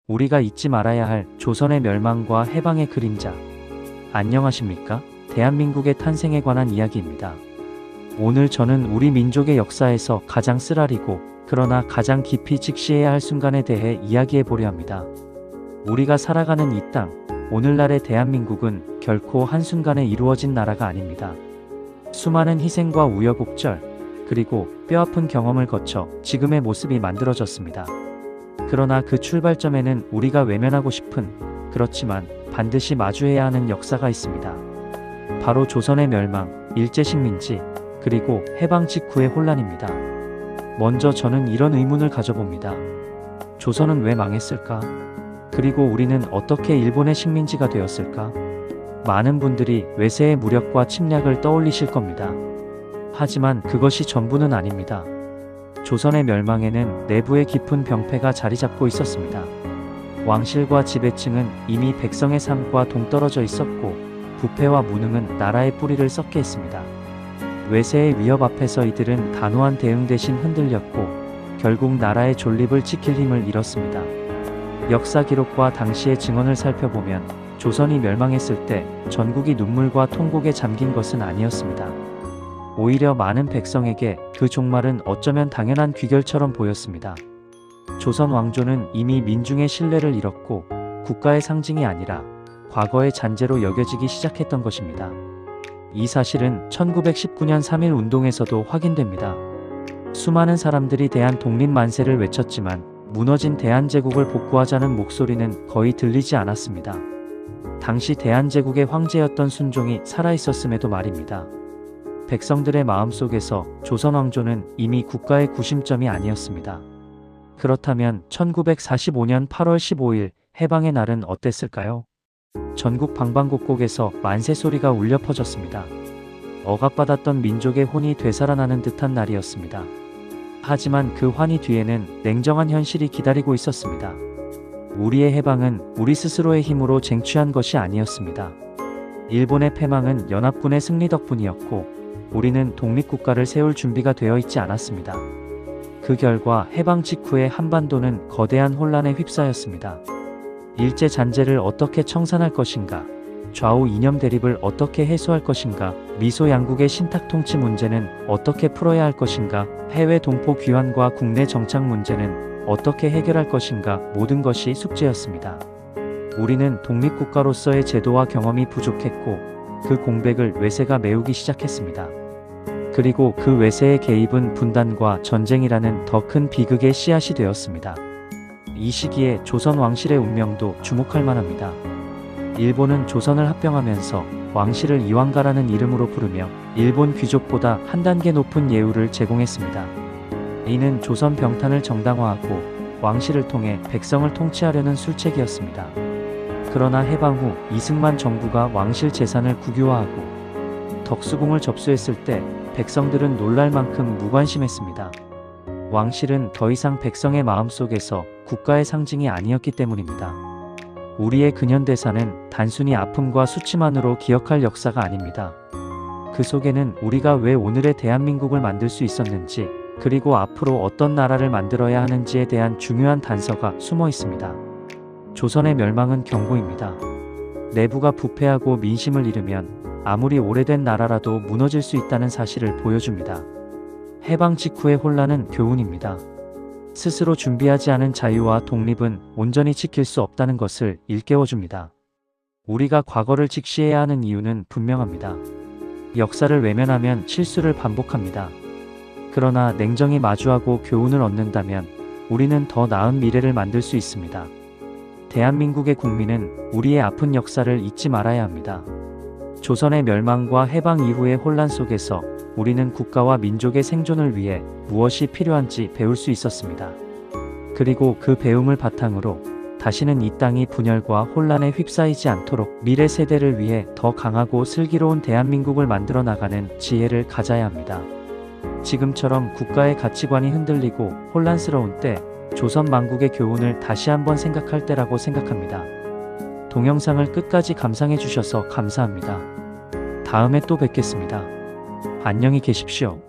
우리가 잊지 말아야 할 조선의 멸망과 해방의 그림자. 안녕하십니까? 대한민국의 탄생에 관한 이야기입니다. 오늘 저는 우리 민족의 역사에서 가장 쓰라리고 그러나 가장 깊이 직시해야 할 순간에 대해 이야기해 보려 합니다. 우리가 살아가는 이 땅, 오늘날의 대한민국은 결코 한순간에 이루어진 나라가 아닙니다. 수많은 희생과 우여곡절, 그리고 뼈아픈 경험을 거쳐 지금의 모습이 만들어졌습니다. 그러나 그 출발점에는 우리가 외면하고 싶은, 그렇지만 반드시 마주해야 하는 역사가 있습니다. 바로 조선의 멸망, 일제식민지, 그리고 해방 직후의 혼란입니다. 먼저 저는 이런 의문을 가져봅니다. 조선은 왜 망했을까? 그리고 우리는 어떻게 일본의 식민지가 되었을까? 많은 분들이 외세의 무력과 침략을 떠올리실 겁니다. 하지만 그것이 전부는 아닙니다. 조선의 멸망에는 내부의 깊은 병폐가 자리 잡고 있었습니다. 왕실과 지배층은 이미 백성의 삶과 동떨어져 있었고, 부패와 무능은 나라의 뿌리를 썩게 했습니다. 외세의 위협 앞에서 이들은 단호한 대응 대신 흔들렸고, 결국 나라의 존립을 지킬 힘을 잃었습니다. 역사 기록과 당시의 증언을 살펴보면 조선이 멸망했을 때 전국이 눈물과 통곡에 잠긴 것은 아니었습니다. 오히려 많은 백성에게 그 종말은 어쩌면 당연한 귀결처럼 보였습니다. 조선 왕조는 이미 민중의 신뢰를 잃었고 국가의 상징이 아니라 과거의 잔재로 여겨지기 시작했던 것입니다. 이 사실은 1919년 3.1 운동에서도 확인됩니다. 수많은 사람들이 대한 독립 만세를 외쳤지만 무너진 대한제국을 복구하자는 목소리는 거의 들리지 않았습니다. 당시 대한제국의 황제였던 순종이 살아있었음에도 말입니다. 백성들의 마음속에서 조선 왕조는 이미 국가의 구심점이 아니었습니다. 그렇다면 1945년 8월 15일 해방의 날은 어땠을까요? 전국 방방곡곡에서 만세 소리가 울려 퍼졌습니다. 억압받았던 민족의 혼이 되살아나는 듯한 날이었습니다. 하지만 그 환희 뒤에는 냉정한 현실이 기다리고 있었습니다. 우리의 해방은 우리 스스로의 힘으로 쟁취한 것이 아니었습니다. 일본의 패망은 연합군의 승리 덕분이었고 우리는 독립국가를 세울 준비가 되어 있지 않았습니다. 그 결과 해방 직후의 한반도는 거대한 혼란에 휩싸였습니다. 일제 잔재를 어떻게 청산할 것인가, 좌우 이념 대립을 어떻게 해소할 것인가, 미소 양국의 신탁 통치 문제는 어떻게 풀어야 할 것인가, 해외 동포 귀환과 국내 정착 문제는 어떻게 해결할 것인가, 모든 것이 숙제였습니다. 우리는 독립국가로서의 제도와 경험이 부족했고 그 공백을 외세가 메우기 시작했습니다. 그리고 그 외세의 개입은 분단과 전쟁이라는 더 큰 비극의 씨앗이 되었습니다. 이 시기에 조선 왕실의 운명도 주목할 만합니다. 일본은 조선을 합병하면서 왕실을 이왕가라는 이름으로 부르며 일본 귀족보다 한 단계 높은 예우를 제공했습니다. 이는 조선 병탄을 정당화하고 왕실을 통해 백성을 통치하려는 술책이었습니다. 그러나 해방 후 이승만 정부가 왕실 재산을 국유화하고 덕수궁을 접수했을 때 백성들은 놀랄 만큼 무관심했습니다. 왕실은 더 이상 백성의 마음속에서 국가의 상징이 아니었기 때문입니다. 우리의 근현대사는 단순히 아픔과 수치만으로 기억할 역사가 아닙니다. 그 속에는 우리가 왜 오늘의 대한민국을 만들 수 있었는지, 그리고 앞으로 어떤 나라를 만들어야 하는지에 대한 중요한 단서가 숨어 있습니다. 조선의 멸망은 경고입니다. 내부가 부패하고 민심을 잃으면 아무리 오래된 나라라도 무너질 수 있다는 사실을 보여줍니다. 해방 직후의 혼란은 교훈입니다. 스스로 준비하지 않은 자유와 독립은 온전히 지킬 수 없다는 것을 일깨워줍니다. 우리가 과거를 직시해야 하는 이유는 분명합니다. 역사를 외면하면 실수를 반복합니다. 그러나 냉정히 마주하고 교훈을 얻는다면 우리는 더 나은 미래를 만들 수 있습니다. 대한민국의 국민은 우리의 아픈 역사를 잊지 말아야 합니다. 조선의 멸망과 해방 이후의 혼란 속에서 우리는 국가와 민족의 생존을 위해 무엇이 필요한지 배울 수 있었습니다. 그리고 그 배움을 바탕으로 다시는 이 땅이 분열과 혼란에 휩싸이지 않도록 미래 세대를 위해 더 강하고 슬기로운 대한민국을 만들어 나가는 지혜를 가져야 합니다. 지금처럼 국가의 가치관이 흔들리고 혼란스러운 때 조선 망국의 교훈을 다시 한번 생각할 때라고 생각합니다. 동영상을 끝까지 감상해 주셔서 감사합니다. 다음에 또 뵙겠습니다. 안녕히 계십시오.